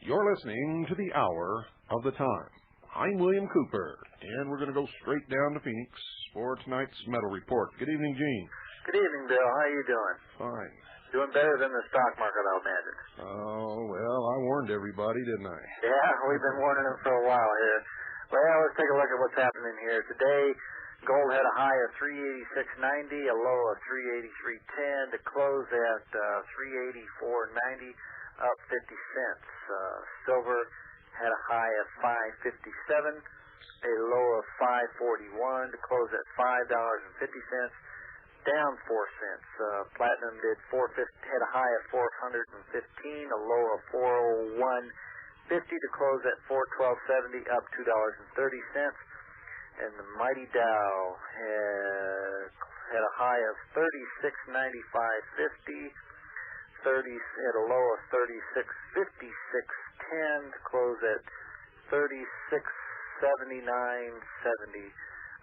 You're listening to the Hour of the Time. I'm William Cooper, and we're going to go straight down to Phoenix for tonight's Metal Report. Good evening, Gene. Good evening, Bill. How are you doing? Fine. Doing better than the stock market, I'll imagine. Oh, well, I warned everybody, didn't I? Yeah, we've been warning them for a while here. Well, let's take a look at what's happening here. Today, gold had a high of 386.90, a low of 383.10, to close at 384.90, up 50 cents. Silver had a high of 557, a low of 541, to close at $5.50, down 4 cents. Platinum did had a high of 415, a low of 401.50, to close at 412.70, up $2.30. And the mighty Dow had a high of 36.95.50, had a low of 36.56.10, to close at 36.79.70,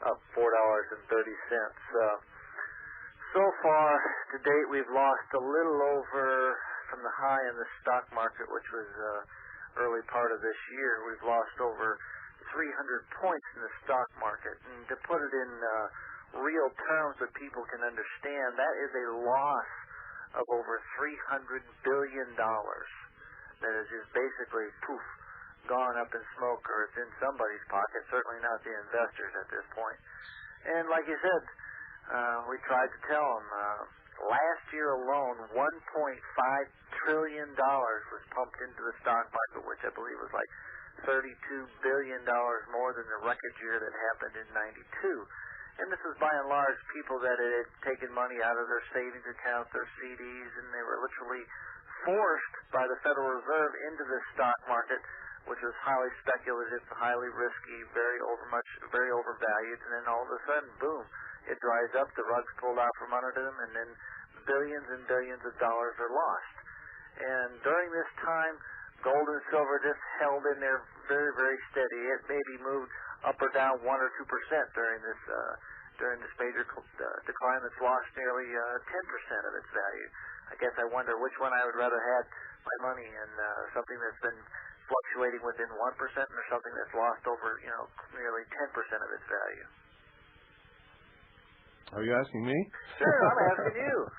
up $4.30. So far to date, we've lost a little over from the high in the stock market, which was early part of this year. We've lost over 300 points in the stock market. And to put it in real terms that people can understand, that is a loss of over $300 billion that is just basically, poof, gone up in smoke, or it's in somebody's pocket, certainly not the investors at this point. And like you said, we tried to tell them, last year alone, $1.5 trillion was pumped into the stock market, which I believe was like $32 billion more than the record year that happened in '92. And this was by and large people that had taken money out of their savings accounts, their CDs, and they were literally forced by the Federal Reserve into the stock market, which was highly speculative, highly risky, very overvalued, and then all of a sudden, boom, it dries up, the rug's pulled out from under them, and then billions and billions of dollars are lost. And during this time, gold and silver just held in there very, very steady. It maybe moved up or down 1 or 2% during this major decline that's lost nearly 10% of its value. I guess I wonder which one I would rather have my money in, something that's been fluctuating within 1% or something that's lost over, nearly 10% of its value. Are you asking me? Sure, I'm asking you.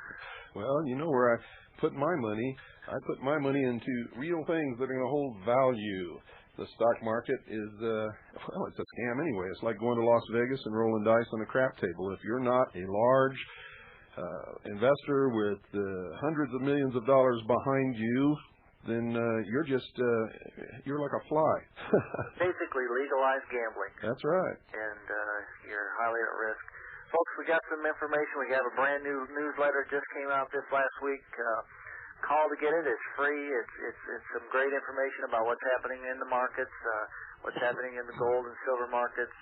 Well, you know where I put my money. I put my money into real things that are going to hold value. The stock market is, it's a scam anyway. It's like going to Las Vegas and rolling dice on a crap table. If you're not a large investor with hundreds of millions of dollars behind you, then you're like a fly. Basically legalized gambling. That's right. And you're highly at risk. Folks, we got some information. We have a brand new newsletter just came out this last week. Call to get it. It's free. It's some great information about what's happening in the markets, what's happening in the gold and silver markets,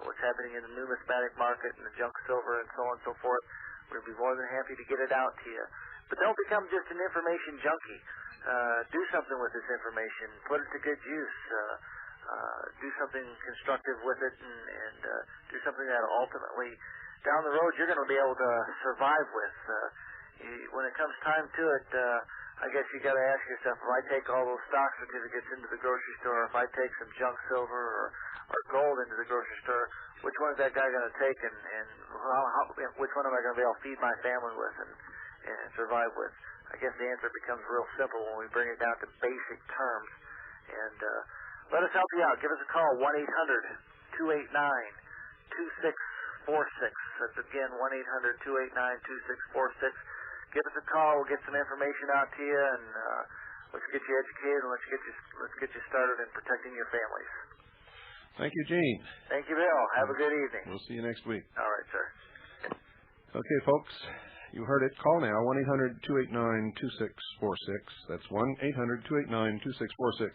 what's happening in the numismatic market and the junk silver and so on and so forth. We'd be more than happy to get it out to you. But don't become just an information junkie. Do something with this information. Put it to good use. Do something constructive with it, and do something that ultimately, down the road, you're going to be able to survive with. When it comes time to it, I guess you got to ask yourself, if I take all those stock certificates into the grocery store, if I take some junk silver or gold into the grocery store, which one is that guy going to take, and which one am I going to be able to feed my family with and survive with? I guess the answer becomes real simple when we bring it down to basic terms. And let us help you out. Give us a call, 1-800-289-2646. That's again 1-800-289-2646. Give us a call. We'll get some information out to you, and let's get you educated, and let's get you started in protecting your families. Thank you, Gene. Thank you, Bill. Have a good evening. We'll see you next week. All right, sir. Okay, folks, you heard it. Call now, 1-800-289-2646. That's 1-800-289-2646.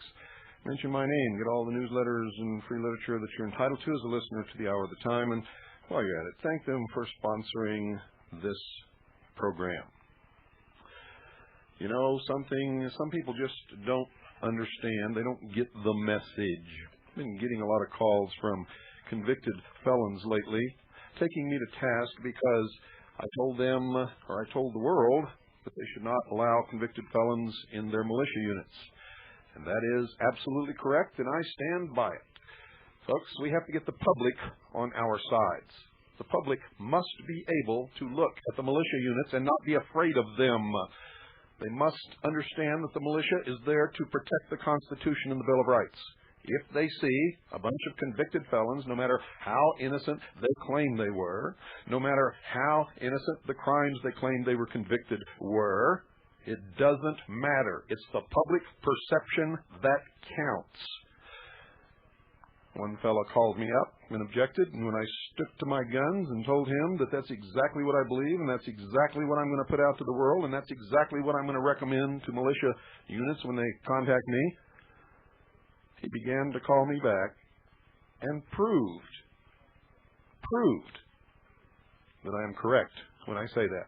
Mention my name. Get all the newsletters and free literature that you're entitled to as a listener to the Hour of the Time. And while you're at it, thank them for sponsoring this program. You know, some people just don't understand. They don't get the message. I've been getting a lot of calls from convicted felons lately, taking me to task because I told them, or I told the world, that they should not allow convicted felons in their militia units. And that is absolutely correct, and I stand by it. Folks, we have to get the public on our sides. The public must be able to look at the militia units and not be afraid of them. They must understand that the militia is there to protect the Constitution and the Bill of Rights. If they see a bunch of convicted felons, no matter how innocent they claim they were, no matter how innocent the crimes they claim they were convicted were, it doesn't matter. It's the public perception that counts. One fellow called me up and objected, and when I stuck to my guns and told him that that's exactly what I believe and that's exactly what I'm going to put out to the world and that's exactly what I'm going to recommend to militia units when they contact me, he began to call me back and proved that I am correct when I say that.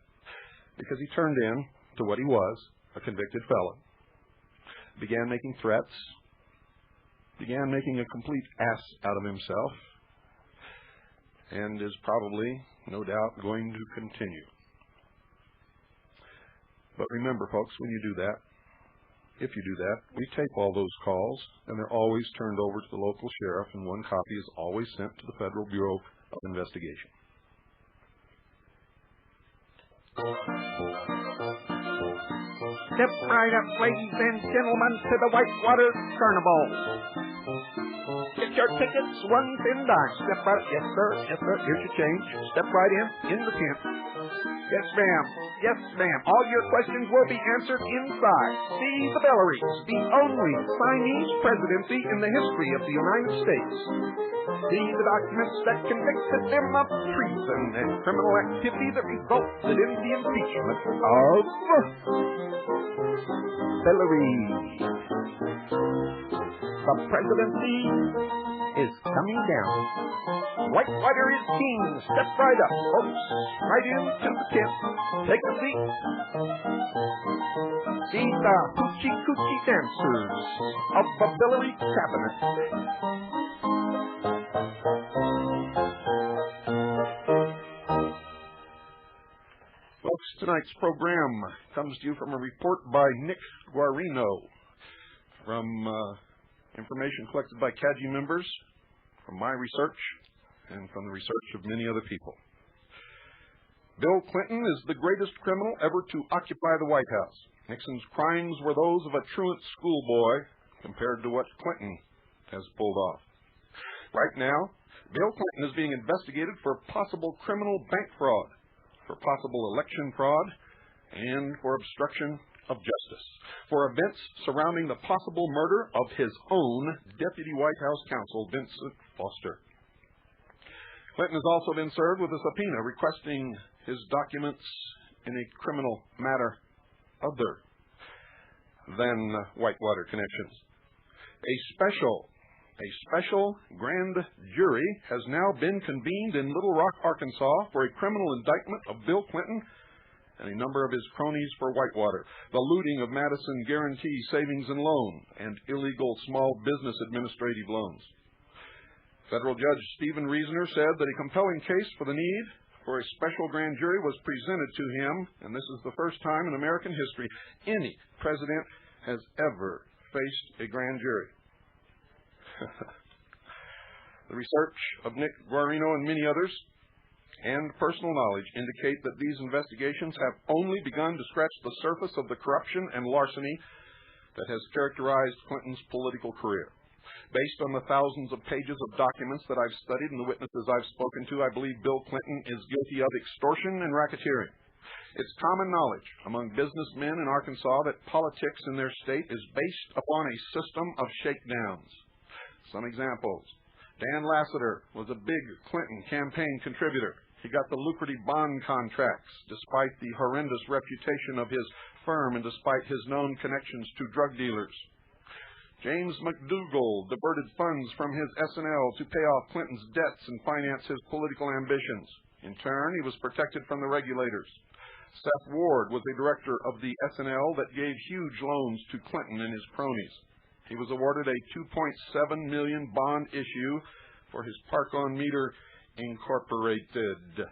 Because he turned in to what he was, a convicted felon. Began making threats, began making a complete ass out of himself, and is probably, no doubt, going to continue. But remember, folks, when you do that, if you do that, we tape all those calls, and they're always turned over to the local sheriff, and one copy is always sent to the Federal Bureau of Investigation. Step right up, ladies and gentlemen, to the Whitewater Carnival. Get your tickets, one thin dime. Step right, yes sir, here's your change. Step right in the tent. Yes ma'am, all your questions will be answered inside. See the Belleries, the only Chinese presidency in the history of the United States. See the documents that convicted them of treason and criminal activity that resulted in the impeachment of Belleries. The presidency is coming down. Whitewater is king. Step right up, folks. Right into the tent. Take a seat. See the hoochie-coochie dancers of the Bellery cabinet. Folks, tonight's program comes to you from a report by Nick Guarino from information collected by CAJI members, from my research, and from the research of many other people. Bill Clinton is the greatest criminal ever to occupy the White House. Nixon's crimes were those of a truant schoolboy compared to what Clinton has pulled off. Right now, Bill Clinton is being investigated for possible criminal bank fraud, for possible election fraud, and for obstruction of justice, for events surrounding the possible murder of his own Deputy White House Counsel, Vincent Foster. Clinton has also been served with a subpoena requesting his documents in a criminal matter other than Whitewater connections. A special grand jury has now been convened in Little Rock, Arkansas for a criminal indictment of Bill Clinton and a number of his cronies for Whitewater, the looting of Madison Guarantee Savings and Loan, and illegal small business administrative loans. Federal Judge Stephen Reasoner said that a compelling case for the need for a special grand jury was presented to him, and this is the first time in American history any president has ever faced a grand jury. The research of Nick Guarino and many others and personal knowledge indicate that these investigations have only begun to scratch the surface of the corruption and larceny that has characterized Clinton's political career. Based on the thousands of pages of documents that I've studied and the witnesses I've spoken to, I believe Bill Clinton is guilty of extortion and racketeering. It's common knowledge among businessmen in Arkansas that politics in their state is based upon a system of shakedowns. Some examples. Dan Lassiter was a big Clinton campaign contributor. He got the lucrative bond contracts despite the horrendous reputation of his firm and despite his known connections to drug dealers. James McDougal diverted funds from his S&L to pay off Clinton's debts and finance his political ambitions. In turn, he was protected from the regulators. Seth Ward was a director of the S&L that gave huge loans to Clinton and his cronies. He was awarded a $2.7 million bond issue for his Park on Meter Incorporated.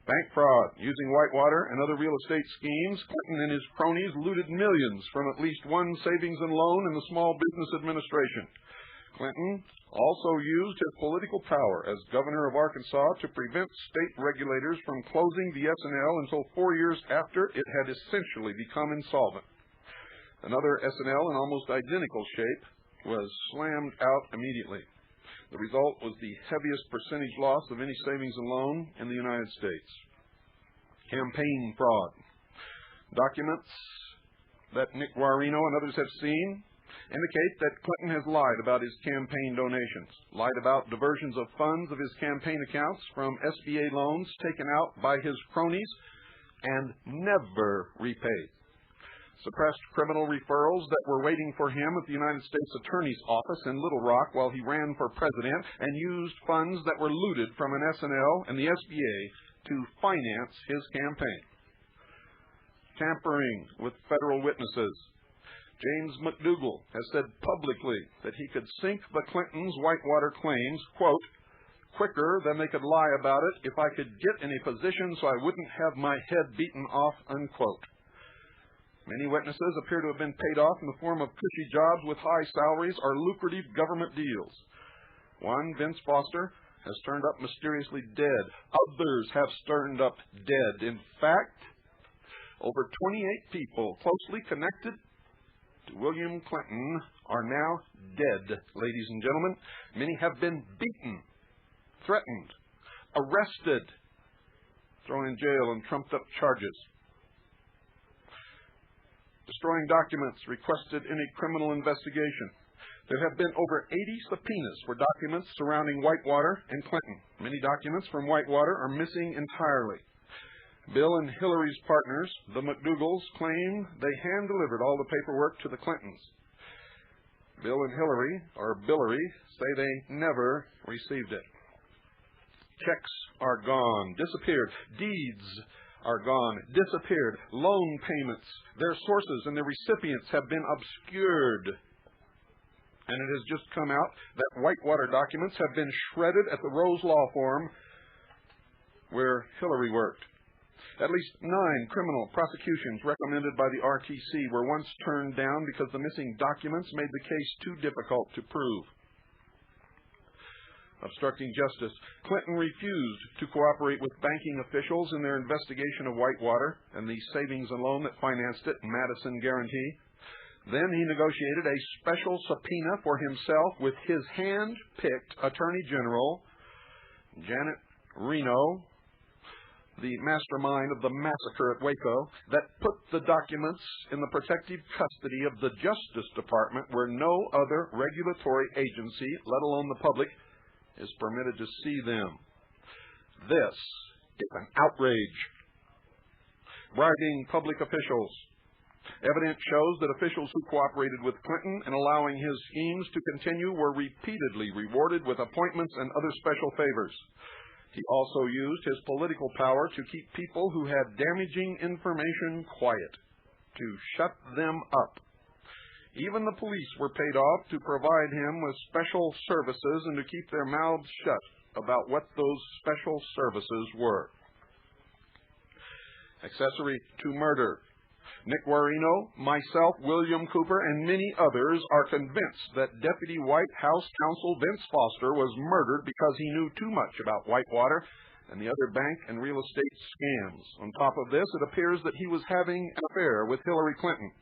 Bank fraud. Using Whitewater and other real estate schemes, Clinton and his cronies looted millions from at least one savings and loan in the Small Business Administration. Clinton also used his political power as governor of Arkansas to prevent state regulators from closing the S&L until 4 years after it had essentially become insolvent. Another S&L in almost identical shape was slammed out immediately. The result was the heaviest percentage loss of any savings and loan in the United States. Campaign fraud. Documents that Nick Guarino and others have seen indicate that Clinton has lied about his campaign donations, lied about diversions of funds of his campaign accounts from SBA loans taken out by his cronies and never repaid. Suppressed criminal referrals that were waiting for him at the United States Attorney's Office in Little Rock while he ran for president, and used funds that were looted from an S&L and the SBA to finance his campaign. Tampering with federal witnesses. James McDougal has said publicly that he could sink the Clintons' Whitewater claims, quote, quicker than they could lie about it if I could get in a position so I wouldn't have my head beaten off, unquote. Many witnesses appear to have been paid off in the form of cushy jobs with high salaries or lucrative government deals. One, Vince Foster, has turned up mysteriously dead. Others have turned up dead. In fact, over 28 people closely connected to William Clinton are now dead, ladies and gentlemen. Many have been beaten, threatened, arrested, thrown in jail on trumped-up charges. Destroying documents requested in a criminal investigation. There have been over 80 subpoenas for documents surrounding Whitewater and Clinton. Many documents from Whitewater are missing entirely. Bill and Hillary's partners, the McDougals, claim they hand-delivered all the paperwork to the Clintons. Bill and Hillary, or Billary, say they never received it. Checks are gone, disappeared. Deeds are gone, disappeared. Loan payments, their sources and their recipients have been obscured. And it has just come out that Whitewater documents have been shredded at the Rose Law Firm where Hillary worked. At least 9 criminal prosecutions recommended by the RTC were once turned down because the missing documents made the case too difficult to prove. Obstructing justice. Clinton refused to cooperate with banking officials in their investigation of Whitewater and the savings and loan that financed it, Madison Guarantee. Then he negotiated a special subpoena for himself with his hand-picked Attorney General, Janet Reno, the mastermind of the massacre at Waco, that put the documents in the protective custody of the Justice Department, where no other regulatory agency, let alone the public, is permitted to see them. This is an outrage. Bribing public officials. Evidence shows that officials who cooperated with Clinton in allowing his schemes to continue were repeatedly rewarded with appointments and other special favors. He also used his political power to keep people who had damaging information quiet, to shut them up. Even the police were paid off to provide him with special services and to keep their mouths shut about what those special services were. Accessory to murder. Nick Guarino, myself, William Cooper, and many others are convinced that Deputy White House Counsel Vince Foster was murdered because he knew too much about Whitewater and the other bank and real estate scams. On top of this, it appears that he was having an affair with Hillary Clinton.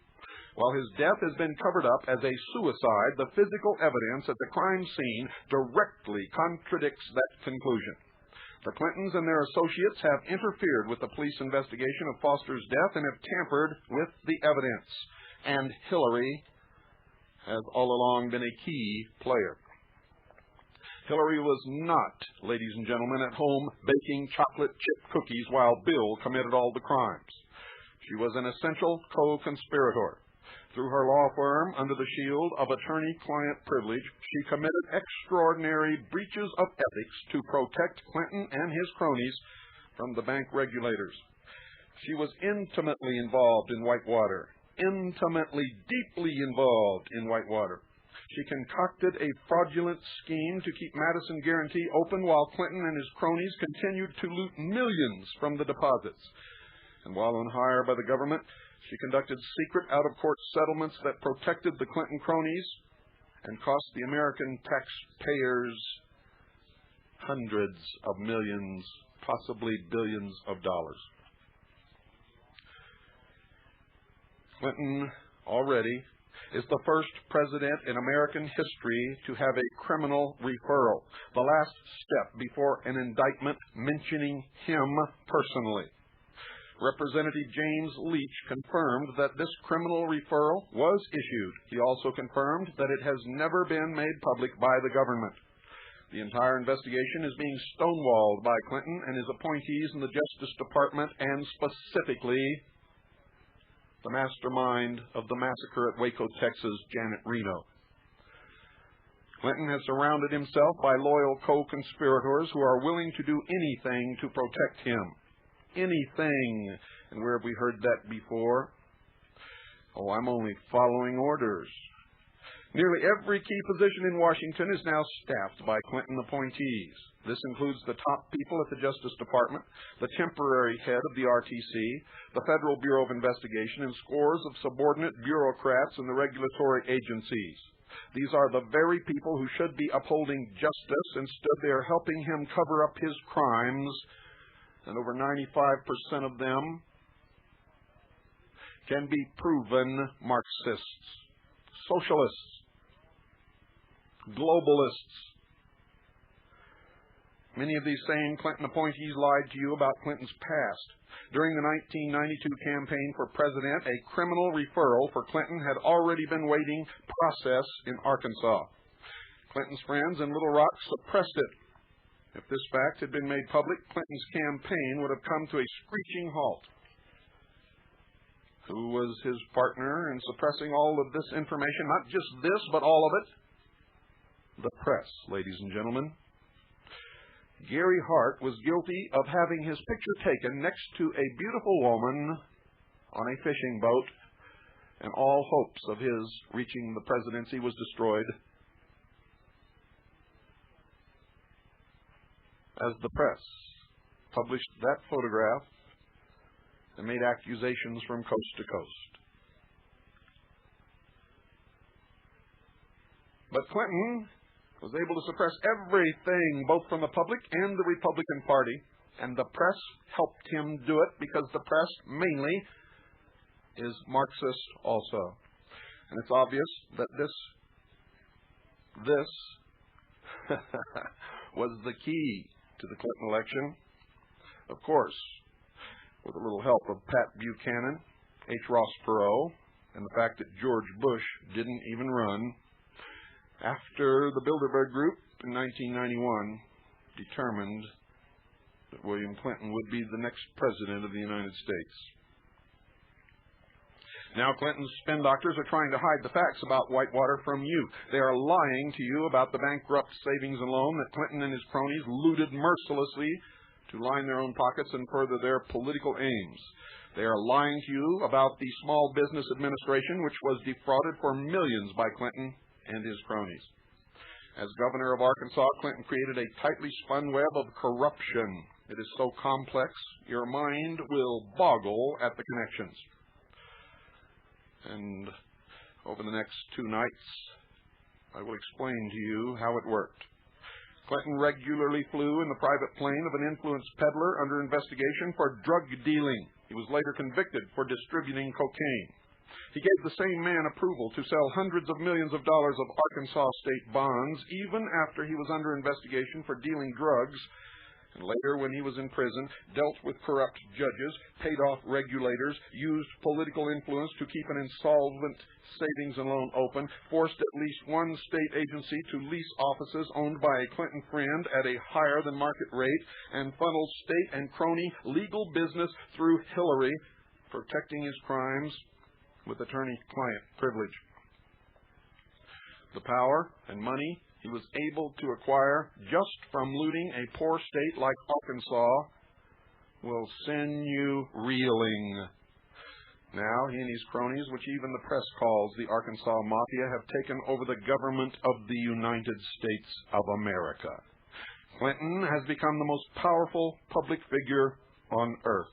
While his death has been covered up as a suicide, the physical evidence at the crime scene directly contradicts that conclusion. The Clintons and their associates have interfered with the police investigation of Foster's death and have tampered with the evidence. And Hillary has all along been a key player. Hillary was not, ladies and gentlemen, at home baking chocolate chip cookies while Bill committed all the crimes. She was an essential co-conspirator. Through her law firm, under the shield of attorney-client privilege, she committed extraordinary breaches of ethics to protect Clinton and his cronies from the bank regulators. She was intimately involved in Whitewater, deeply involved in Whitewater. She concocted a fraudulent scheme to keep Madison Guarantee open while Clinton and his cronies continued to loot millions from the deposits. And while on hire by the government, she conducted secret out-of-court settlements that protected the Clinton cronies and cost the American taxpayers hundreds of millions, possibly billions of dollars. Clinton already is the first president in American history to have a criminal referral, the last step before an indictment mentioning him personally. Representative James Leach confirmed that this criminal referral was issued. He also confirmed that it has never been made public by the government. The entire investigation is being stonewalled by Clinton and his appointees in the Justice Department, and specifically the mastermind of the massacre at Waco, Texas, Janet Reno. Clinton has surrounded himself by loyal co-conspirators who are willing to do anything to protect him. Anything. And where have we heard that before? Oh, I'm only following orders. Nearly every key position in Washington is now staffed by Clinton appointees. This includes the top people at the Justice Department, the temporary head of the RTC, the Federal Bureau of Investigation, and scores of subordinate bureaucrats in the regulatory agencies. These are the very people who should be upholding justice. Instead, they are helping him cover up his crimes, and over 95% of them can be proven Marxists, socialists, globalists. Many of these same Clinton appointees lied to you about Clinton's past. During the 1992 campaign for president, a criminal referral for Clinton had already been waiting process in Arkansas. Clinton's friends in Little Rock suppressed it. If this fact had been made public, Clinton's campaign would have come to a screeching halt. Who was his partner in suppressing all of this information? Not just this, but all of it. The press, ladies and gentlemen. Gary Hart was guilty of having his picture taken next to a beautiful woman on a fishing boat, and all hopes of his reaching the presidency was destroyed. As the press published that photograph and made accusations from coast to coast. But Clinton was able to suppress everything, both from the public and the Republican Party, and the press helped him do it because the press mainly is Marxist also. And it's obvious that this was the key to the Clinton election. Of course, with a little help of Pat Buchanan, H. Ross Perot, and the fact that George Bush didn't even run, after the Bilderberg Group in 1991 determined that William Clinton would be the next president of the United States. Now Clinton's spin doctors are trying to hide the facts about Whitewater from you. They are lying to you about the bankrupt savings and loan that Clinton and his cronies looted mercilessly to line their own pockets and further their political aims. They are lying to you about the Small Business Administration, which was defrauded for millions by Clinton and his cronies. As governor of Arkansas, Clinton created a tightly spun web of corruption. It is so complex, your mind will boggle at the connections. And over the next 2 nights, I will explain to you how it worked. Clinton regularly flew in the private plane of an influence peddler under investigation for drug dealing. He was later convicted for distributing cocaine. He gave the same man approval to sell hundreds of millions of dollars of Arkansas state bonds, even after he was under investigation for dealing drugs, and later, when he was in prison, dealt with corrupt judges, paid off regulators, used political influence to keep an insolvent savings and loan open, forced at least one state agency to lease offices owned by a Clinton friend at a higher than market rate, and funneled state and crony legal business through Hillary, protecting his crimes with attorney-client privilege. The power and money he was able to acquire just from looting a poor state like Arkansas will send you reeling. Now he and his cronies, which even the press calls the Arkansas Mafia, have taken over the government of the United States of America. Clinton has become the most powerful public figure on earth.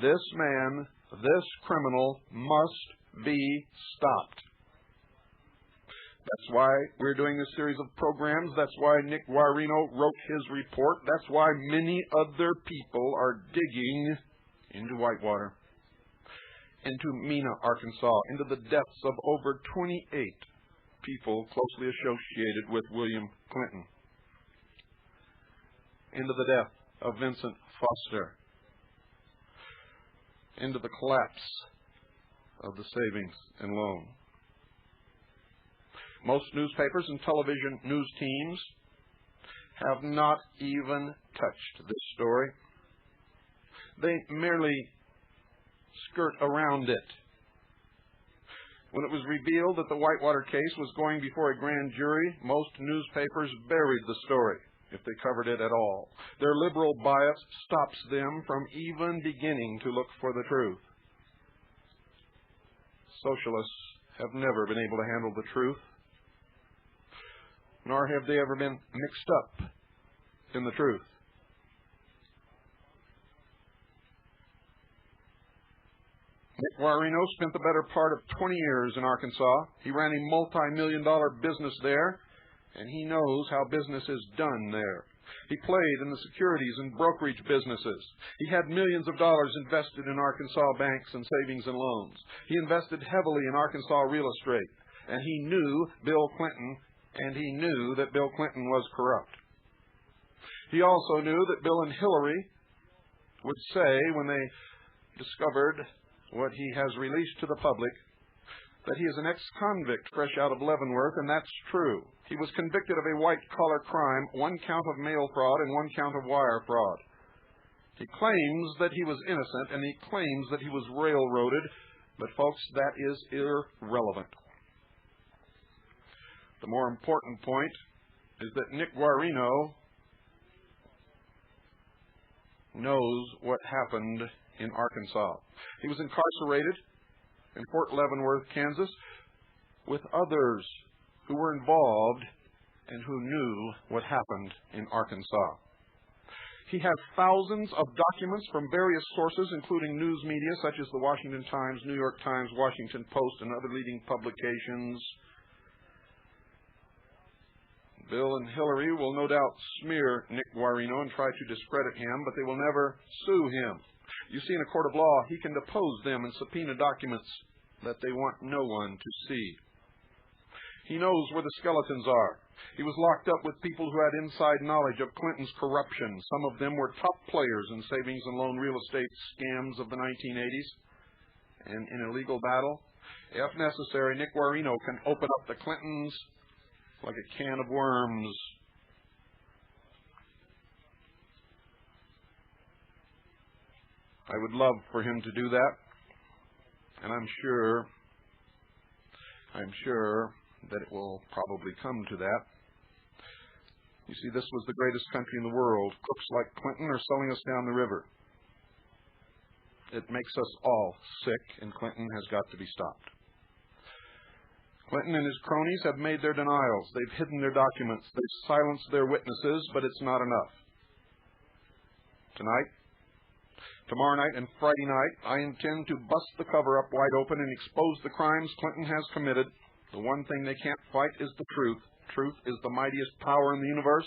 This man, this criminal, must be stopped. That's why we're doing this series of programs. That's why Nick Guarino wrote his report. That's why many other people are digging into Whitewater, into Mena, Arkansas, into the deaths of over 28 people closely associated with William Clinton, into the death of Vincent Foster, into the collapse of the savings and loan. Most newspapers and television news teams have not even touched this story. They merely skirt around it. When it was revealed that the Whitewater case was going before a grand jury, most newspapers buried the story, if they covered it at all. Their liberal bias stops them from even beginning to look for the truth. Socialists have never been able to handle the truth, nor have they ever been mixed up in the truth. Nick Guarino spent the better part of 20 years in Arkansas. He ran a multi-million-dollar business there, and he knows how business is done there. He played in the securities and brokerage businesses. He had millions of dollars invested in Arkansas banks and savings and loans. He invested heavily in Arkansas real estate, and he knew Bill Clinton, and he knew that Bill Clinton was corrupt. He also knew that Bill and Hillary would say, when they discovered what he has released to the public, that he is an ex-convict fresh out of Leavenworth, and that's true. He was convicted of a white-collar crime, 1 count of mail fraud and 1 count of wire fraud. He claims that he was innocent, and he claims that he was railroaded, but folks, that is irrelevant. The more important point is that Nick Guarino knows what happened in Arkansas. He was incarcerated in Fort Leavenworth, Kansas, with others who were involved and who knew what happened in Arkansas. He has thousands of documents from various sources, including news media such as the Washington Times, New York Times, Washington Post, and other leading publications. Bill and Hillary will no doubt smear Nick Guarino and try to discredit him, but they will never sue him. You see, in a court of law, he can depose them and subpoena documents that they want no one to see. He knows where the skeletons are. He was locked up with people who had inside knowledge of Clinton's corruption. Some of them were top players in savings and loan real estate scams of the 1980s. And in a legal battle, if necessary, Nick Guarino can open up the Clintons like a can of worms. I would love for him to do that, and I'm sure that it will probably come to that. You see, this was the greatest country in the world. Crooks like Clinton are selling us down the river. It makes us all sick, and Clinton has got to be stopped. Clinton and his cronies have made their denials. They've hidden their documents. They've silenced their witnesses, but it's not enough. Tonight, tomorrow night, and Friday night, I intend to bust the cover up wide open and expose the crimes Clinton has committed. The one thing they can't fight is the truth. Truth is the mightiest power in the universe,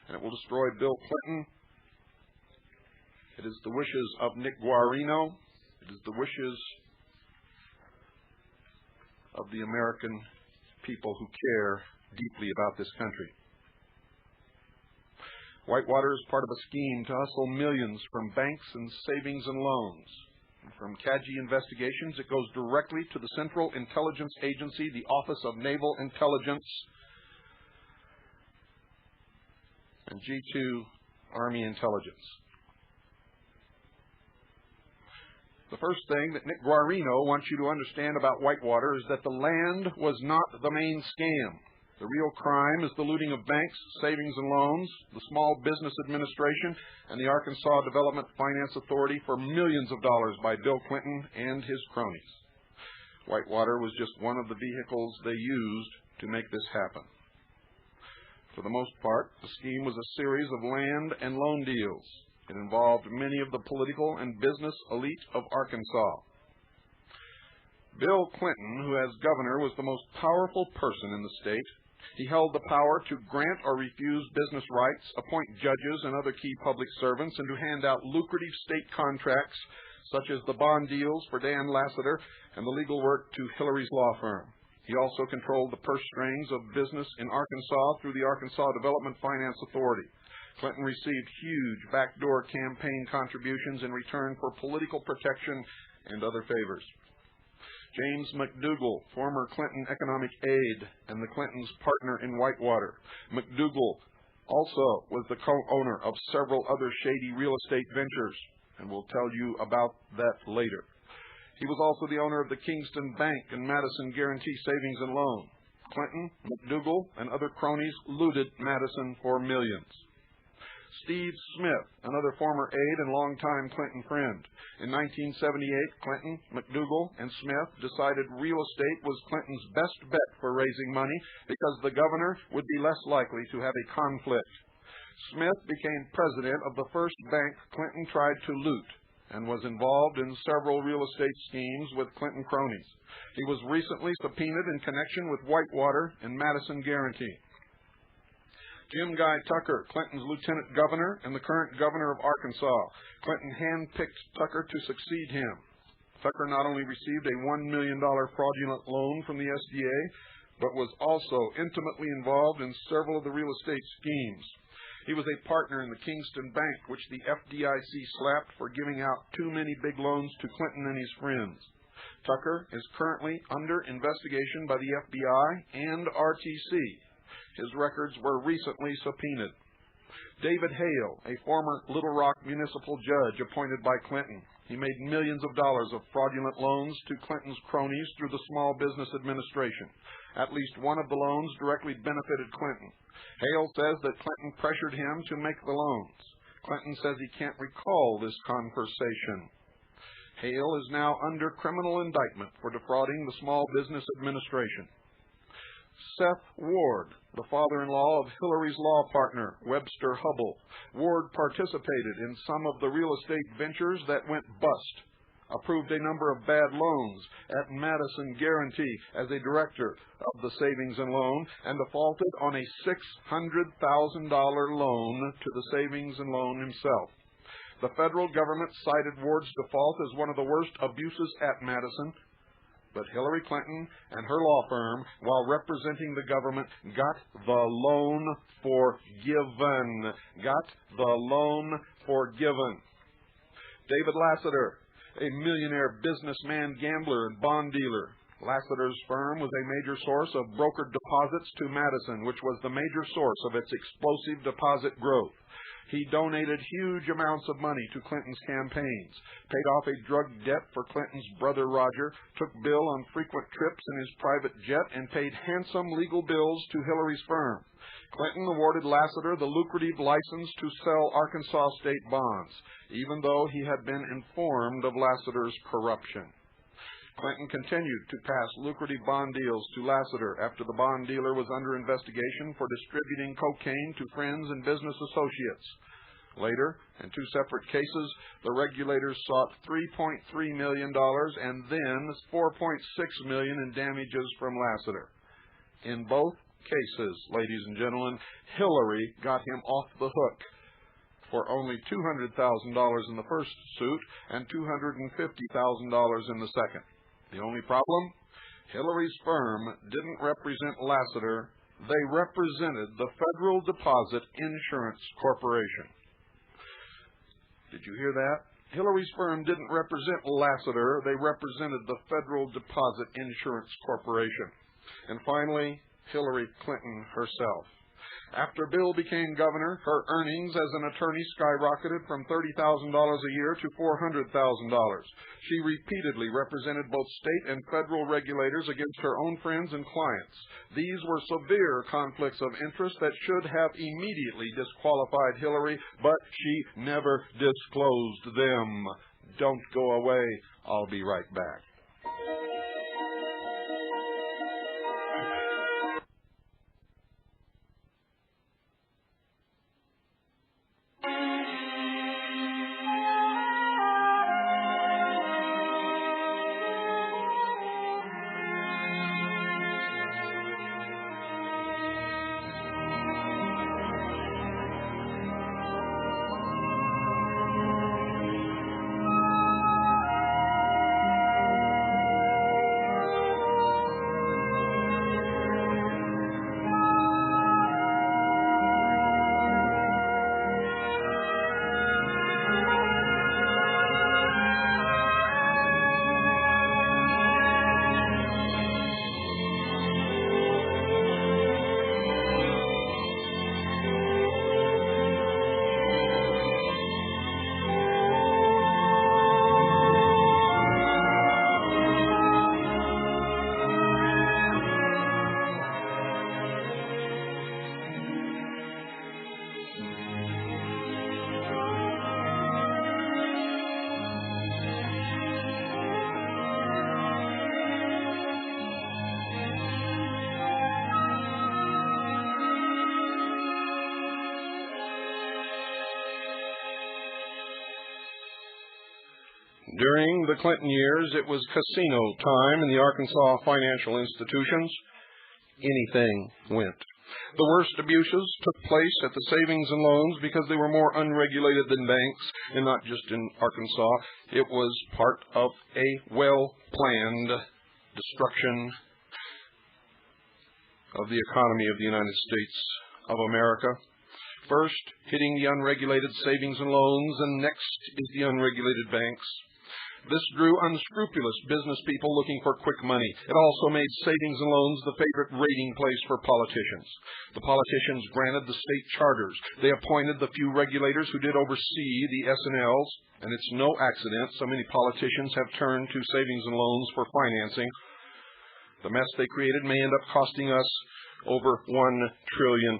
and it will destroy Bill Clinton. It is the wishes of Nick Guarino. It is the wishes of the American people who care deeply about this country. Whitewater is part of a scheme to hustle millions from banks and savings and loans. And from CAJI investigations, it goes directly to the Central Intelligence Agency, the Office of Naval Intelligence, and G2 Army Intelligence. The first thing that Nick Guarino wants you to understand about Whitewater is that the land was not the main scam. The real crime is the looting of banks, savings and loans, the Small Business Administration, and the Arkansas Development Finance Authority for millions of dollars by Bill Clinton and his cronies. Whitewater was just one of the vehicles they used to make this happen. For the most part, the scheme was a series of land and loan deals. It involved many of the political and business elite of Arkansas. Bill Clinton, who as governor was the most powerful person in the state, he held the power to grant or refuse business rights, appoint judges and other key public servants, and to hand out lucrative state contracts, such as the bond deals for Dan Lassiter and the legal work to Hillary's law firm. He also controlled the purse strings of business in Arkansas through the Arkansas Development Finance Authority. Clinton received huge backdoor campaign contributions in return for political protection and other favors. James McDougal, former Clinton economic aide and the Clintons' partner in Whitewater. McDougal also was the co-owner of several other shady real estate ventures, and we'll tell you about that later. He was also the owner of the Kingston Bank and Madison Guarantee Savings and Loan. Clinton, McDougal, and other cronies looted Madison for millions. Steve Smith, another former aide and longtime Clinton friend. In 1978, Clinton, McDougal, and Smith decided real estate was Clinton's best bet for raising money because the governor would be less likely to have a conflict. Smith became president of the first bank Clinton tried to loot and was involved in several real estate schemes with Clinton cronies. He was recently subpoenaed in connection with Whitewater and Madison Guarantee. Jim Guy Tucker, Clinton's lieutenant governor and the current governor of Arkansas. Clinton handpicked Tucker to succeed him. Tucker not only received a $1 million fraudulent loan from the SDA, but was also intimately involved in several of the real estate schemes. He was a partner in the Kingston Bank, which the FDIC slapped for giving out too many big loans to Clinton and his friends. Tucker is currently under investigation by the FBI and RTC. His records were recently subpoenaed. David Hale, a former Little Rock municipal judge appointed by Clinton. He made millions of dollars of fraudulent loans to Clinton's cronies through the Small Business Administration. At least one of the loans directly benefited Clinton. Hale says that Clinton pressured him to make the loans. Clinton says he can't recall this conversation. Hale is now under criminal indictment for defrauding the Small Business Administration. Seth Ward, the father-in-law of Hillary's law partner, Webster Hubble. Ward participated in some of the real estate ventures that went bust, approved a number of bad loans at Madison Guarantee as a director of the savings and loan, and defaulted on a $600,000 loan to the savings and loan himself. The federal government cited Ward's default as one of the worst abuses at Madison, but Hillary Clinton and her law firm, while representing the government, got the loan forgiven. Got the loan forgiven. David Lassiter, a millionaire businessman, gambler, and bond dealer. Lassiter's firm was a major source of brokered deposits to Madison, which was the major source of its explosive deposit growth. He donated huge amounts of money to Clinton's campaigns, paid off a drug debt for Clinton's brother Roger, took Bill on frequent trips in his private jet, and paid handsome legal bills to Hillary's firm. Clinton awarded Lassiter the lucrative license to sell Arkansas state bonds, even though he had been informed of Lassiter's corruption. Clinton continued to pass lucrative bond deals to Lassiter after the bond dealer was under investigation for distributing cocaine to friends and business associates. Later, in two separate cases, the regulators sought $3.3 million and then $4.6 million in damages from Lassiter. In both cases, ladies and gentlemen, Hillary got him off the hook for only $200,000 in the first suit and $250,000 in the second. The only problem? Hillary's firm didn't represent Lassiter. They represented the Federal Deposit Insurance Corporation. Did you hear that? Hillary's firm didn't represent Lassiter. They represented the Federal Deposit Insurance Corporation. And finally, Hillary Clinton herself. After Bill became governor, her earnings as an attorney skyrocketed from $30,000 a year to $400,000. She repeatedly represented both state and federal regulators against her own friends and clients. These were severe conflicts of interest that should have immediately disqualified Hillary, but she never disclosed them. Don't go away. I'll be right back. During the Clinton years, it was casino time in the Arkansas financial institutions. Anything went. The worst abuses took place at the savings and loans because they were more unregulated than banks, and not just in Arkansas. It was part of a well-planned destruction of the economy of the United States of America. First, hitting the unregulated savings and loans, and next is the unregulated banks. This drew unscrupulous business people looking for quick money. It also made savings and loans the favorite raiding place for politicians. The politicians granted the state charters. They appointed the few regulators who did oversee the S&Ls, and it's no accident so many politicians have turned to savings and loans for financing. The mess they created may end up costing us over $1 trillion.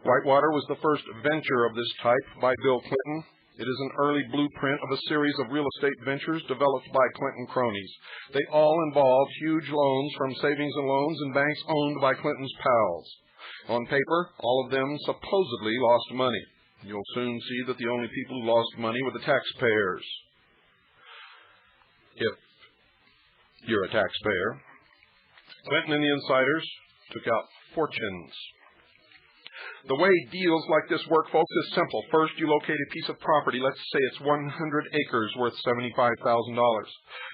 Whitewater was the first venture of this type by Bill Clinton. It is an early blueprint of a series of real estate ventures developed by Clinton cronies. They all involved huge loans from savings and loans and banks owned by Clinton's pals. On paper, all of them supposedly lost money. You'll soon see that the only people who lost money were the taxpayers. If you're a taxpayer. Clinton and the insiders took out fortunes. The way deals like this work, folks, is simple. First, you locate a piece of property. Let's say it's 100 acres worth $75,000.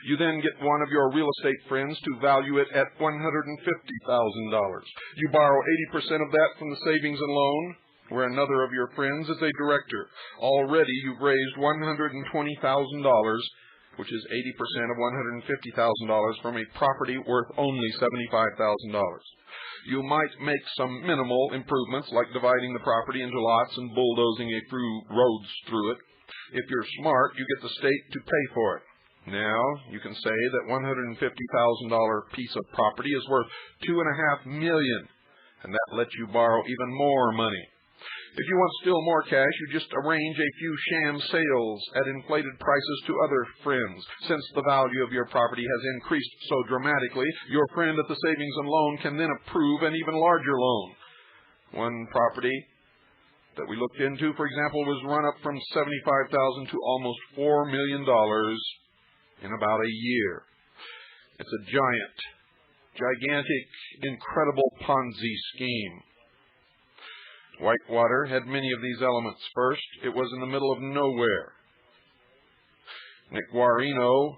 You then get one of your real estate friends to value it at $150,000. You borrow 80% of that from the savings and loan, where another of your friends is a director. Already, you've raised $120,000, which is 80% of $150,000 from a property worth only $75,000. You might make some minimal improvements, like dividing the property into lots and bulldozing roads through it. If you're smart, you get the state to pay for it. Now, you can say that $150,000 piece of property is worth $2.5 million, and that lets you borrow even more money. If you want still more cash, you just arrange a few sham sales at inflated prices to other friends. Since the value of your property has increased so dramatically, your friend at the savings and loan can then approve an even larger loan. One property that we looked into, for example, was run up from $75,000 to almost $4 million in about a year. It's a gigantic, incredible Ponzi scheme. Whitewater had many of these elements. First, it was in the middle of nowhere. Nick Guarino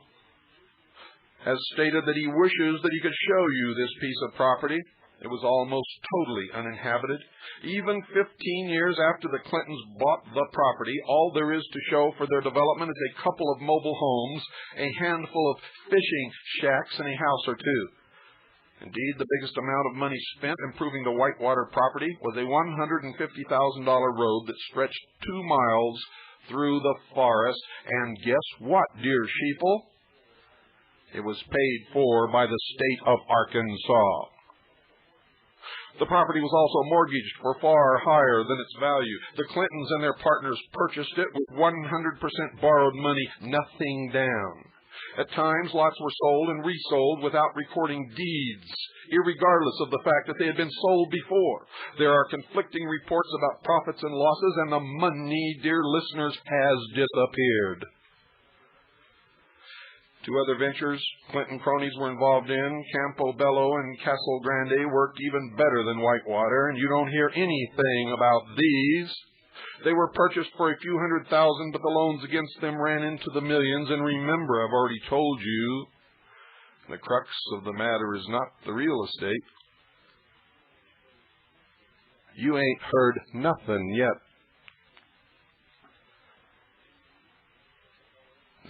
has stated that he wishes that he could show you this piece of property. It was almost totally uninhabited. Even 15 years after the Clintons bought the property, all there is to show for their development is a couple of mobile homes, a handful of fishing shacks, and a house or two. Indeed, the biggest amount of money spent improving the Whitewater property was a $150,000 road that stretched 2 miles through the forest. And guess what, dear sheeple? It was paid for by the state of Arkansas. The property was also mortgaged for far higher than its value. The Clintons and their partners purchased it with 100% borrowed money, nothing down. At times, lots were sold and resold without recording deeds, irregardless of the fact that they had been sold before. There are conflicting reports about profits and losses, and the money, dear listeners, has disappeared. 2 other ventures Clinton cronies were involved in, Campobello and Castle Grande, worked even better than Whitewater, and you don't hear anything about these. They were purchased for a few $100,000, but the loans against them ran into the millions. And remember, I've already told you, the crux of the matter is not the real estate. You ain't heard nothing yet.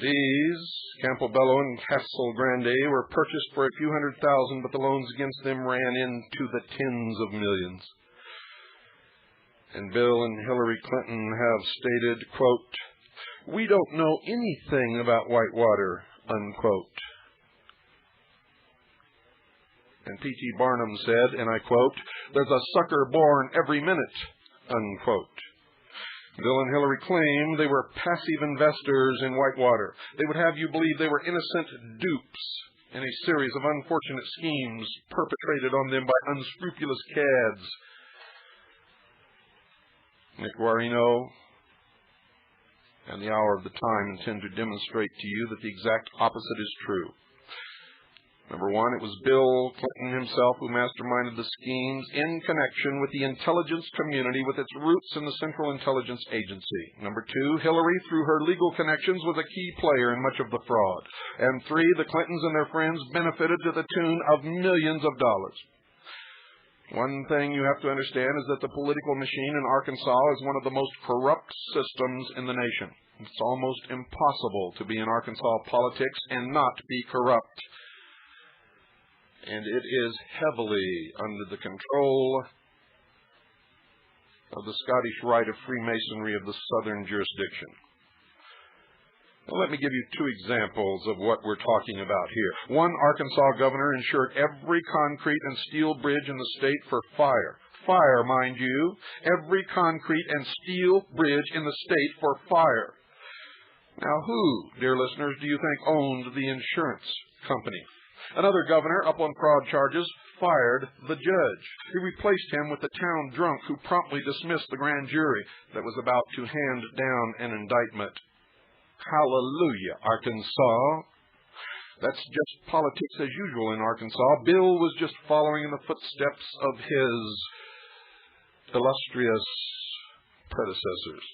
These, Campobello and Castle Grande, were purchased for a few $100,000, but the loans against them ran into the tens of millions. And Bill and Hillary Clinton have stated, quote, "We don't know anything about Whitewater," unquote. And P.T. Barnum said, and I quote, "There's a sucker born every minute," unquote. Bill and Hillary claim they were passive investors in Whitewater. They would have you believe they were innocent dupes in a series of unfortunate schemes perpetrated on them by unscrupulous cads. Nick Guarino and the Hour of the Time intend to demonstrate to you that the exact opposite is true. Number one, it was Bill Clinton himself who masterminded the schemes in connection with the intelligence community with its roots in the Central Intelligence Agency. Number two, Hillary, through her legal connections, was a key player in much of the fraud. And three, the Clintons and their friends benefited to the tune of millions of dollars. One thing you have to understand is that the political machine in Arkansas is one of the most corrupt systems in the nation. It's almost impossible to be in Arkansas politics and not be corrupt. And it is heavily under the control of the Scottish Rite of Freemasonry of the Southern jurisdiction. Now, let me give you two examples of what we're talking about here. One Arkansas governor insured every concrete and steel bridge in the state for fire. Fire, mind you. Every concrete and steel bridge in the state for fire. Now, who, dear listeners, do you think owned the insurance company? Another governor, up on fraud charges, fired the judge. He replaced him with the town drunk who promptly dismissed the grand jury that was about to hand down an indictment. Hallelujah, Arkansas. That's just politics as usual in Arkansas. Bill was just following in the footsteps of his illustrious predecessors.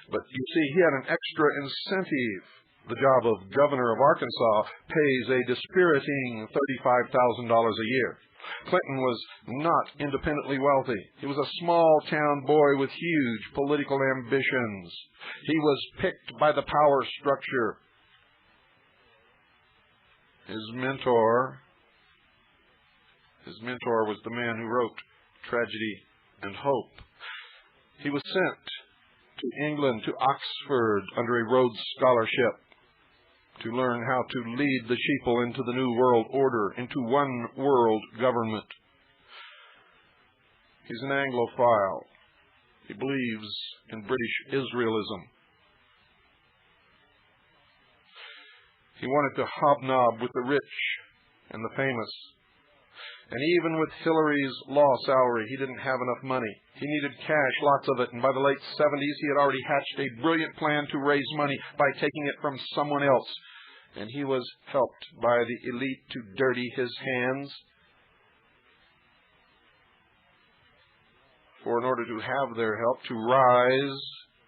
But you see, he had an extra incentive. The job of governor of Arkansas pays a dispiriting $35,000 a year. Clinton was not independently wealthy. He was a small-town boy with huge political ambitions. He was picked by the power structure. His mentor was the man who wrote Tragedy and Hope. He was sent to England, to Oxford, under a Rhodes Scholarship, to learn how to lead the sheeple into the New World Order, into one world government. He's an Anglophile. He believes in British Israelism. He wanted to hobnob with the rich and the famous. And even with Hillary's law salary, he didn't have enough money. He needed cash, lots of it, and by the late 70s, he had already hatched a brilliant plan to raise money by taking it from someone else. And he was helped by the elite to dirty his hands. For in order to have their help, to rise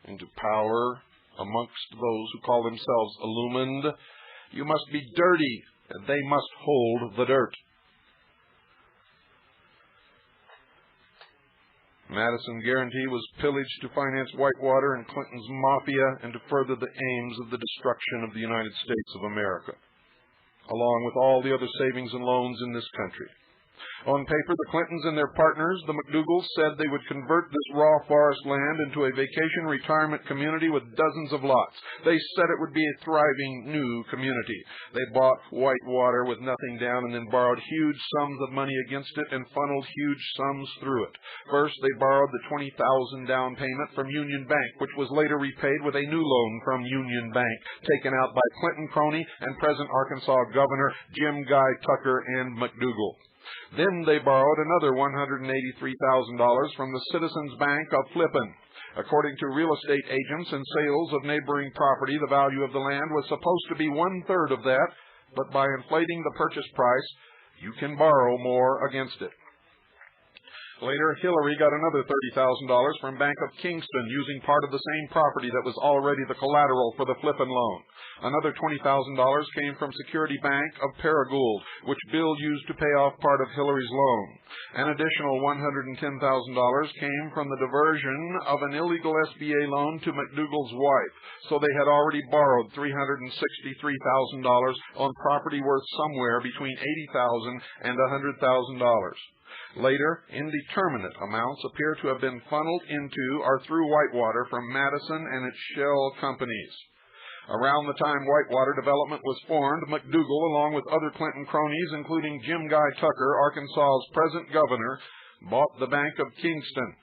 into power amongst those who call themselves illumined, you must be dirty, and they must hold the dirt. Madison Guarantee was pillaged to finance Whitewater and Clinton's mafia and to further the aims of the destruction of the United States of America. along with all the other savings and loans in this country. On paper, the Clintons and their partners, the McDougals, said they would convert this raw forest land into a vacation retirement community with dozens of lots. They said it would be a thriving new community. They bought Whitewater with nothing down and then borrowed huge sums of money against it and funneled huge sums through it. First, they borrowed the $20,000 down payment from Union Bank, which was later repaid with a new loan from Union Bank, taken out by Clinton crony and present Arkansas Governor Jim Guy Tucker and McDougall. Then they borrowed another $183,000 from the Citizens Bank of Flippin. According to real estate agents and sales of neighboring property, the value of the land was supposed to be 1/3 of that, but by inflating the purchase price, you can borrow more against it. Later, Hillary got another $30,000 from Bank of Kingston, using part of the same property that was already the collateral for the Flippin loan. Another $20,000 came from Security Bank of Paragould, which Bill used to pay off part of Hillary's loan. An additional $110,000 came from the diversion of an illegal SBA loan to McDougall's wife, so they had already borrowed $363,000 on property worth somewhere between $80,000 and $100,000. Later, indeterminate amounts appear to have been funneled into or through Whitewater from Madison and its shell companies. Around the time Whitewater Development was formed, McDougall, along with other Clinton cronies, including Jim Guy Tucker, Arkansas's present governor, bought the Bank of Kingston.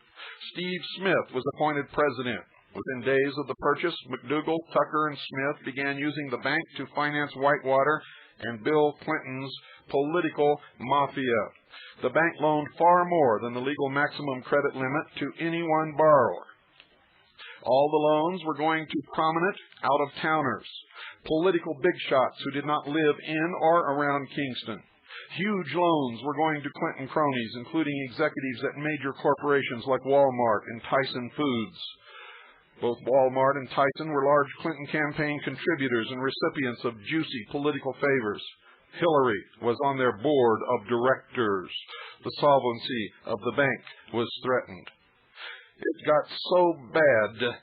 Steve Smith was appointed president. Within days of the purchase, McDougall, Tucker, and Smith began using the bank to finance Whitewater and Bill Clinton's political mafia. The bank loaned far more than the legal maximum credit limit to any one borrower. All the loans were going to prominent out-of-towners, political big shots who did not live in or around Kingston. Huge loans were going to Clinton cronies, including executives at major corporations like Walmart and Tyson Foods. Both Walmart and Tyson were large Clinton campaign contributors and recipients of juicy political favors. Hillary was on their board of directors. The solvency of the bank was threatened. It got so bad,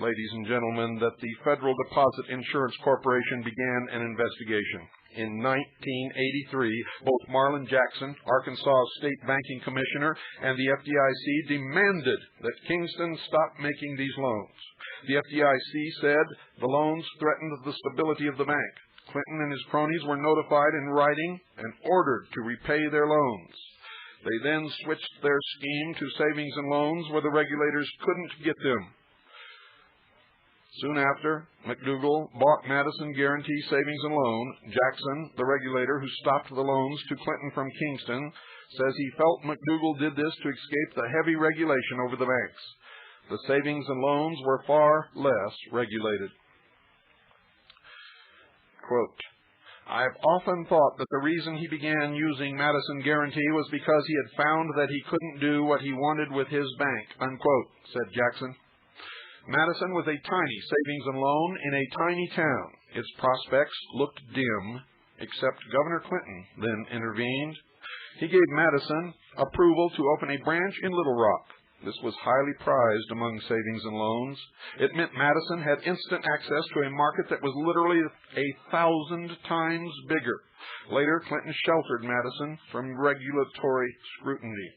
ladies and gentlemen, that the Federal Deposit Insurance Corporation began an investigation. In 1983, both Marlin Jackson, Arkansas State Banking Commissioner, and the FDIC demanded that Kingston stop making these loans. The FDIC said the loans threatened the stability of the bank. Clinton and his cronies were notified in writing and ordered to repay their loans. They then switched their scheme to savings and loans where the regulators couldn't get them. Soon after, McDougall bought Madison Guarantee Savings and Loan. Jackson, the regulator who stopped the loans to Clinton from Kingston, says he felt McDougall did this to escape the heavy regulation over the banks. The savings and loans were far less regulated. Quote, "I've often thought that the reason he began using Madison Guarantee was because he had found that he couldn't do what he wanted with his bank," unquote, said Jackson. Madison was a tiny savings and loan in a tiny town. Its prospects looked dim, except Governor Clinton then intervened. He gave Madison approval to open a branch in Little Rock. This was highly prized among savings and loans. It meant Madison had instant access to a market that was literally 1,000 times bigger. Later, Clinton sheltered Madison from regulatory scrutiny.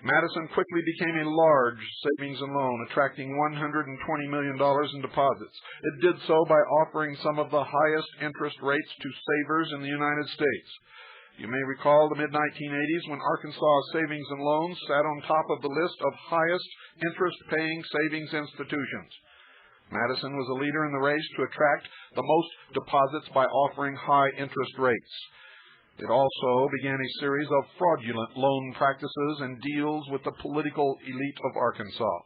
Madison quickly became a large savings and loan, attracting $120 million in deposits. It did so by offering some of the highest interest rates to savers in the United States. You may recall the mid-1980s when Arkansas Savings and Loans sat on top of the list of highest interest-paying savings institutions. Madison was a leader in the race to attract the most deposits by offering high interest rates. It also began a series of fraudulent loan practices and deals with the political elite of Arkansas.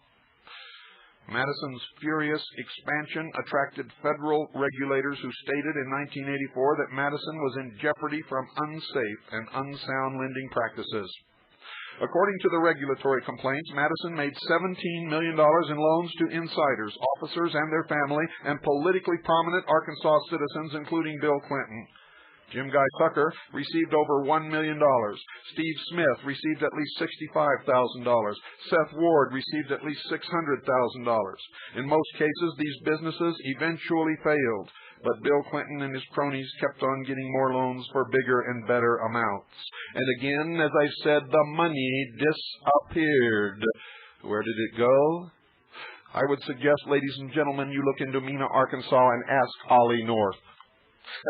Madison's furious expansion attracted federal regulators who stated in 1984 that Madison was in jeopardy from unsafe and unsound lending practices. According to the regulatory complaints, Madison made $17 million in loans to insiders, officers and their family, and politically prominent Arkansas citizens, including Bill Clinton. Jim Guy Tucker received over $1 million. Steve Smith received at least $65,000. Seth Ward received at least $600,000. In most cases, these businesses eventually failed, But Bill Clinton and his cronies kept on getting more loans for bigger and better amounts. And again, as I said, the money disappeared. Where did it go? I would suggest, ladies and gentlemen, you look into Mena, Arkansas and ask Ollie North.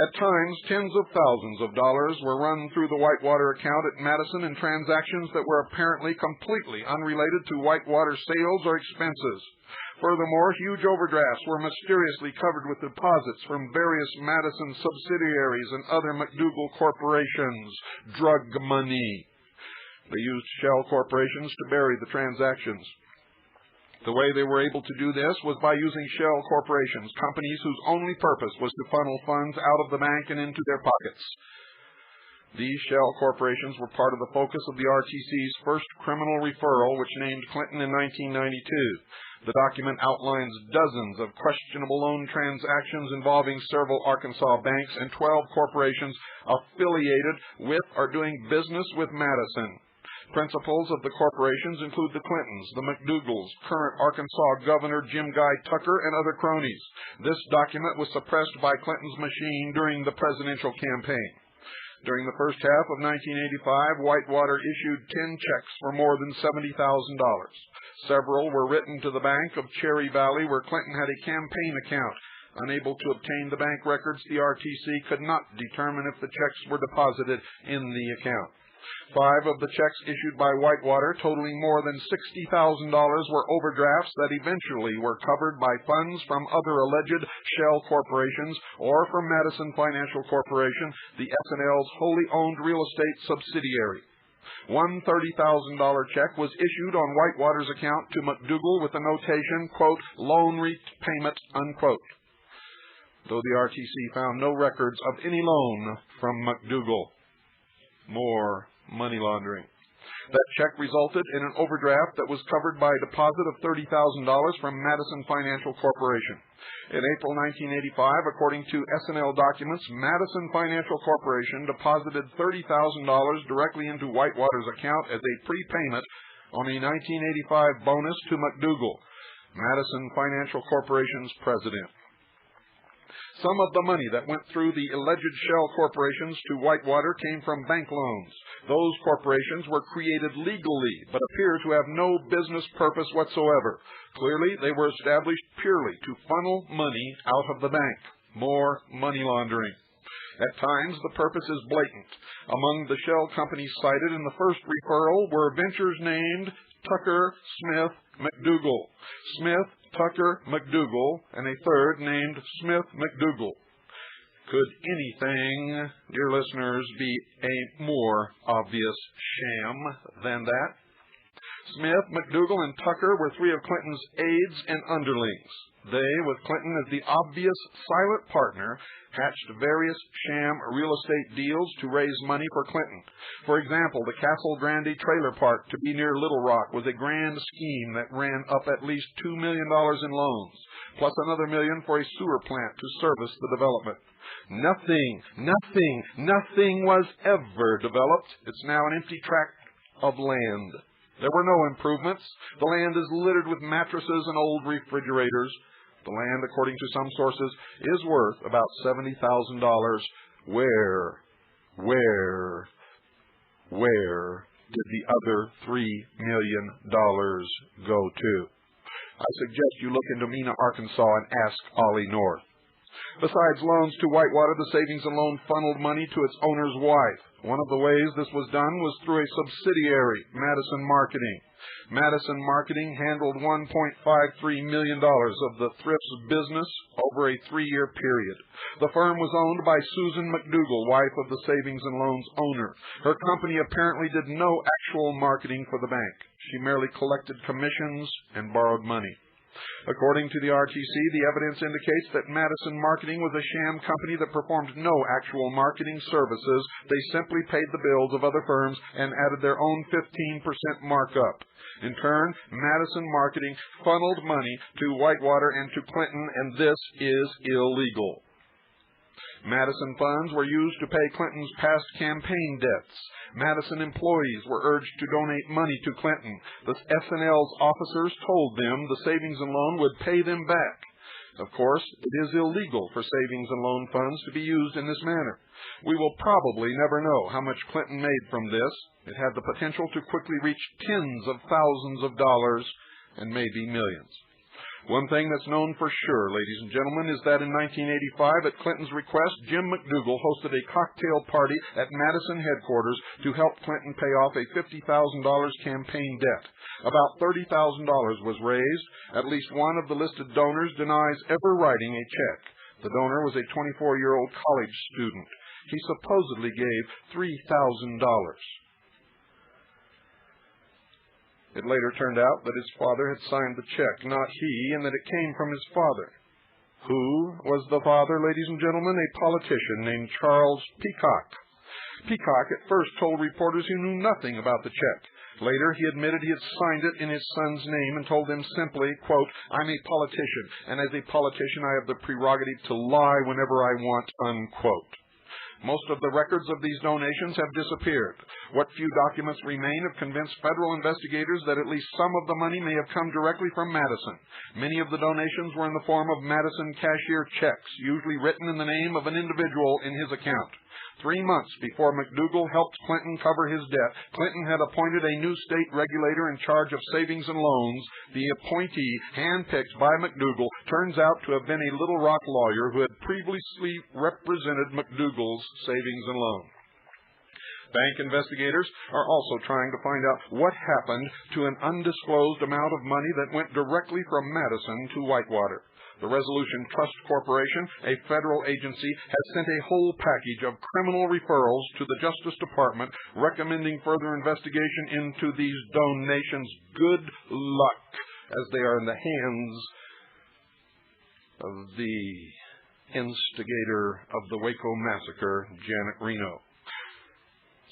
At times, tens of thousands of dollars were run through the Whitewater account at Madison in transactions that were apparently completely unrelated to Whitewater sales or expenses. Furthermore, huge overdrafts were mysteriously covered with deposits from various Madison subsidiaries and other McDougal corporations. Drug money. They used shell corporations to bury the transactions. The way they were able to do this was by using shell corporations, companies whose only purpose was to funnel funds out of the bank and into their pockets. These shell corporations were part of the focus of the RTC's first criminal referral, which named Clinton in 1992. The document outlines dozens of questionable loan transactions involving several Arkansas banks and 12 corporations affiliated with or doing business with Madison. Principals of the corporations include the Clintons, the McDougals, current Arkansas Governor Jim Guy Tucker, and other cronies. This document was suppressed by Clinton's machine during the presidential campaign. During the first half of 1985, Whitewater issued 10 checks for more than $70,000. Several were written to the Bank of Cherry Valley, where Clinton had a campaign account. Unable to obtain the bank records, the RTC could not determine if the checks were deposited in the account. 5 of the checks issued by Whitewater, totaling more than $60,000, were overdrafts that eventually were covered by funds from other alleged shell corporations or from Madison Financial Corporation, the S&L's wholly owned real estate subsidiary. One $30,000 check was issued on Whitewater's account to McDougal with the notation, quote, loan repayment, unquote. Though the RTC found no records of any loan from McDougal. More money laundering. That check resulted in an overdraft that was covered by a deposit of $30,000 from Madison Financial Corporation. In April 1985, according to S&L documents, Madison Financial Corporation deposited $30,000 directly into Whitewater's account as a prepayment on a 1985 bonus to McDougal, Madison Financial Corporation's president. Some of the money that went through the alleged shell corporations to Whitewater came from bank loans. Those corporations were created legally, but appear to have no business purpose whatsoever. Clearly, they were established purely to funnel money out of the bank. More money laundering. At times, the purpose is blatant. Among the shell companies cited in the first referral were ventures named Tucker, Smith, McDougal. Smith, Tucker, McDougal, and a third named Smith McDougal. Could anything, dear listeners, be a more obvious sham than that? Smith, McDougal, and Tucker were 3 of Clinton's aides and underlings. They, with Clinton as the obvious silent partner, hatched various sham real estate deals to raise money for Clinton. For example, the Castle Grande trailer park to be near Little Rock was a grand scheme that ran up at least $2 million in loans, plus another $1 million for a sewer plant to service the development. Nothing was ever developed. It's now an empty tract of land. There were no improvements. The land is littered with mattresses and old refrigerators. The land, according to some sources, is worth about $70,000. Where did the other $3 million go to? I suggest you look into Mena, Arkansas and ask Ollie North. Besides loans to Whitewater, the savings and loan funneled money to its owner's wife. One of the ways this was done was through a subsidiary, Madison Marketing. Madison Marketing handled $1.53 million of the thrift's business over a 3-year period. The firm was owned by Susan McDougal, wife of the savings and loans owner. Her company apparently did no actual marketing for the bank. She merely collected commissions and borrowed money. According to the RTC, the evidence indicates that Madison Marketing was a sham company that performed no actual marketing services. They simply paid the bills of other firms and added their own 15% markup. In turn, Madison Marketing funneled money to Whitewater and to Clinton, and this is illegal. Madison funds were used to pay Clinton's past campaign debts. Madison employees were urged to donate money to Clinton. The S&L's officers told them the savings and loan would pay them back. Of course, it is illegal for savings and loan funds to be used in this manner. We will probably never know how much Clinton made from this. It had the potential to quickly reach tens of thousands of dollars and maybe millions. One thing that's known for sure, ladies and gentlemen, is that in 1985, at Clinton's request, Jim McDougal hosted a cocktail party at Madison headquarters to help Clinton pay off a $50,000 campaign debt. About $30,000 was raised. At least one of the listed donors denies ever writing a check. The donor was a 24-year-old college student. He supposedly gave $3,000. It later turned out that his father had signed the check, not he, and that it came from his father. Who was the father, ladies and gentlemen? A politician named Charles Peacock. Peacock at first told reporters he knew nothing about the check. Later, he admitted he had signed it in his son's name and told them simply, quote, "I'm a politician, and as a politician I have the prerogative to lie whenever I want," unquote. Most of the records of these donations have disappeared. What few documents remain have convinced federal investigators that at least some of the money may have come directly from Madison. Many of the donations were in the form of Madison cashier checks, usually written in the name of an individual in his account. 3 months before McDougal helped Clinton cover his debt, Clinton had appointed a new state regulator in charge of savings and loans. The appointee, handpicked by McDougal, turns out to have been a Little Rock lawyer who had previously represented McDougal's savings and loans. Bank investigators are also trying to find out what happened to an undisclosed amount of money that went directly from Madison to Whitewater. The Resolution Trust Corporation, a federal agency, has sent a whole package of criminal referrals to the Justice Department recommending further investigation into these donations. Good luck, as they are in the hands of the instigator of the Waco massacre, Janet Reno.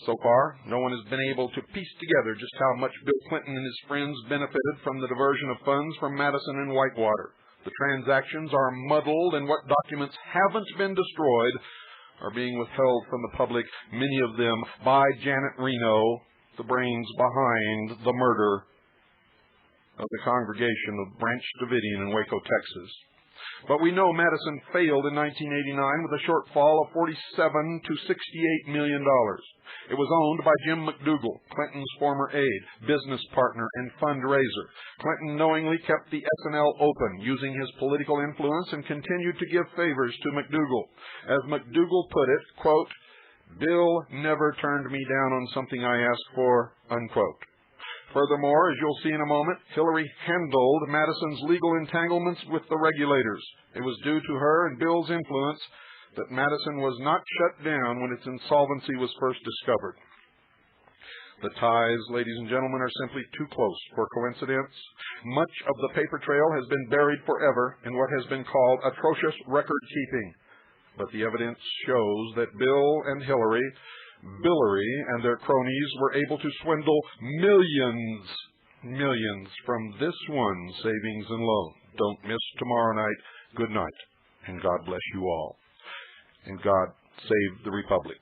So far, no one has been able to piece together just how much Bill Clinton and his friends benefited from the diversion of funds from Madison and Whitewater. The transactions are muddled, and what documents haven't been destroyed are being withheld from the public, many of them by Janet Reno, the brains behind the murder of the congregation of Branch Davidian in Waco, Texas. But we know Madison failed in 1989 with a shortfall of $47 to $68 million. It was owned by Jim McDougal, Clinton's former aide, business partner, and fundraiser. Clinton knowingly kept the S&L open, using his political influence, and continued to give favors to McDougal. As McDougal put it, quote, "Bill never turned me down on something I asked for," unquote. Furthermore, as you'll see in a moment, Hillary handled Madison's legal entanglements with the regulators. It was due to her and Bill's influence that Madison was not shut down when its insolvency was first discovered. The ties, ladies and gentlemen, are simply too close for coincidence. Much of the paper trail has been buried forever in what has been called atrocious record-keeping. But the evidence shows that Bill and Hillary, Billary, and their cronies were able to swindle millions from this one savings and loan. Don't miss tomorrow night. Good night, and God bless you all. And God save the Republic.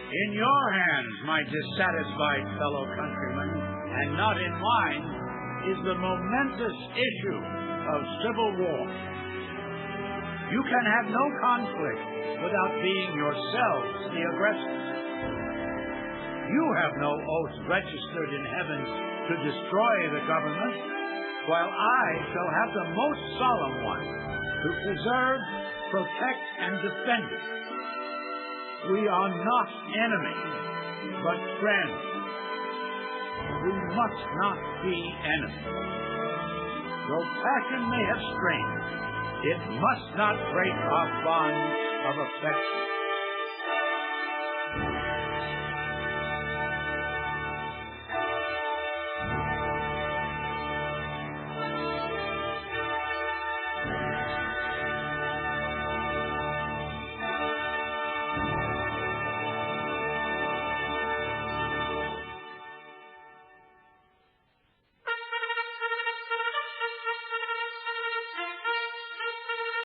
In your hands, my dissatisfied fellow countrymen, and not in mine, is the momentous issue of civil war. You can have no conflict without being yourselves the aggressors. You have no oath registered in heaven to destroy the government, while I shall have the most solemn one to preserve, protect, and defend it. We are not enemies, but friends. We must not be enemies. Though passion may have strength, it must not break our bonds of affection.